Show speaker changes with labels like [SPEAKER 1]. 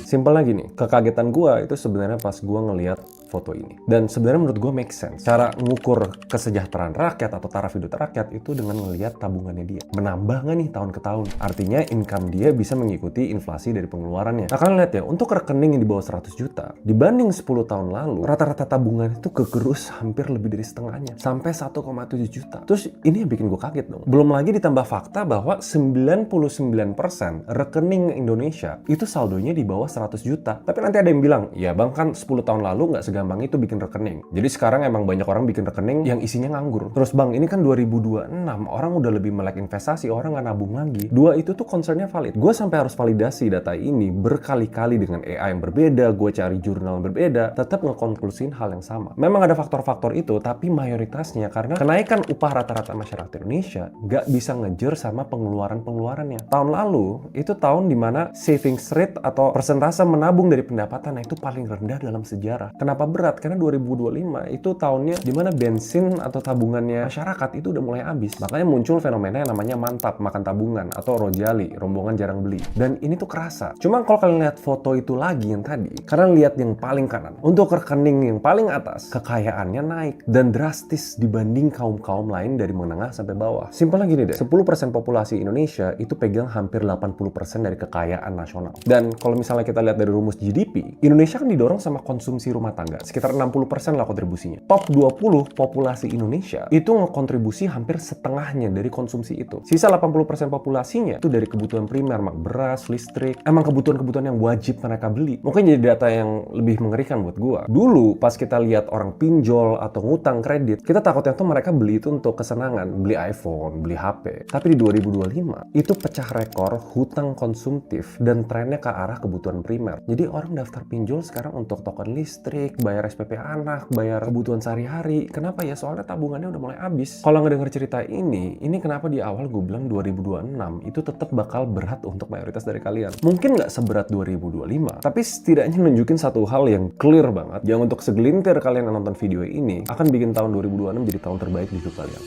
[SPEAKER 1] Simpelnya gini, kekagetan gue itu sebenarnya pas gue ngeliat foto ini. Dan sebenarnya menurut gue make sense. Cara ngukur kesejahteraan rakyat atau taraf hidup rakyat itu dengan ngeliat tabungannya dia. Menambah nggak nih tahun ke tahun? Artinya income dia bisa mengikuti inflasi dari pengeluarannya. Nah kalian lihat ya, untuk rekening yang di bawah 100 juta, dibanding 10 tahun lalu, rata-rata tabungan itu kegerus hampir lebih dari setengahnya. Sampai 1,7 juta. Terus ini yang bikin gue kaget dong. Belum lagi ditambah fakta bahwa 99% rekening Indonesia itu saldonya di bawah 100 juta. Tapi nanti ada yang bilang, ya bang kan 10 tahun lalu nggak segampang itu bikin rekening. Jadi sekarang emang banyak orang bikin rekening yang isinya nganggur. Terus bang, ini kan 2026, orang udah lebih melek investasi, orang nggak nabung lagi. Dua itu tuh concernnya valid. Gue sampai harus validasi data ini berkali-kali dengan AI yang berbeda, gue cari jurnal yang berbeda, tetap ngekonklusin hal yang sama. Memang ada faktor-faktor itu, tapi mayoritasnya karena kenaikan upah rata-rata masyarakat Indonesia nggak bisa ngejar sama pengeluaran-pengeluarannya. Tahun lalu, itu tahun dimana savings rate atau persentase menabung dari pendapatan itu paling rendah dalam sejarah. Kenapa berat? Karena 2025 itu tahunnya dimana bensin atau tabungannya masyarakat itu udah mulai habis. Makanya muncul fenomena yang namanya mantap makan tabungan atau rojali, rombongan jarang beli. Dan ini tuh kerasa. Cuma kalau kalian lihat foto itu lagi yang tadi, kalian lihat yang paling kanan. Untuk rekening yang paling atas, kekayaannya naik dan drastis dibanding kaum-kaum lain dari menengah sampai bawah. Simpelnya gini deh, 10% populasi Indonesia itu pegang hampir 80% dari kekayaan nasional. Dan kalau misalnya kita lihat dari rumus GDP, Indonesia kan didorong sama konsumsi rumah tangga. Sekitar 60% lah kontribusinya. Top 20 populasi Indonesia itu ngekontribusi hampir setengahnya dari konsumsi itu. Sisa 80% populasinya itu dari kebutuhan primer, mak beras, listrik. Emang kebutuhan-kebutuhan yang wajib mereka beli. Mungkin jadi data yang lebih mengerikan buat gua. Dulu pas kita lihat orang pinjol atau ngutang kredit, kita takutnya tuh mereka beli itu untuk kesenangan, beli iPhone, beli HP. Tapi di 2025 itu pecah rekor hutang konsumtif dan trennya ke arah kebutuhan primer. Jadi orang daftar pinjol sekarang untuk token listrik, bayar SPP anak, bayar kebutuhan sehari-hari. Kenapa ya? Soalnya tabungannya udah mulai habis. Kalau ngedenger cerita ini kenapa di awal gue bilang 2026 itu tetap bakal berat untuk mayoritas dari kalian. Mungkin nggak seberat 2025, tapi setidaknya nunjukin satu hal yang clear banget. Yang untuk segelintir kalian yang nonton video ini akan bikin tahun 2026 jadi tahun terbaik di hidup kalian.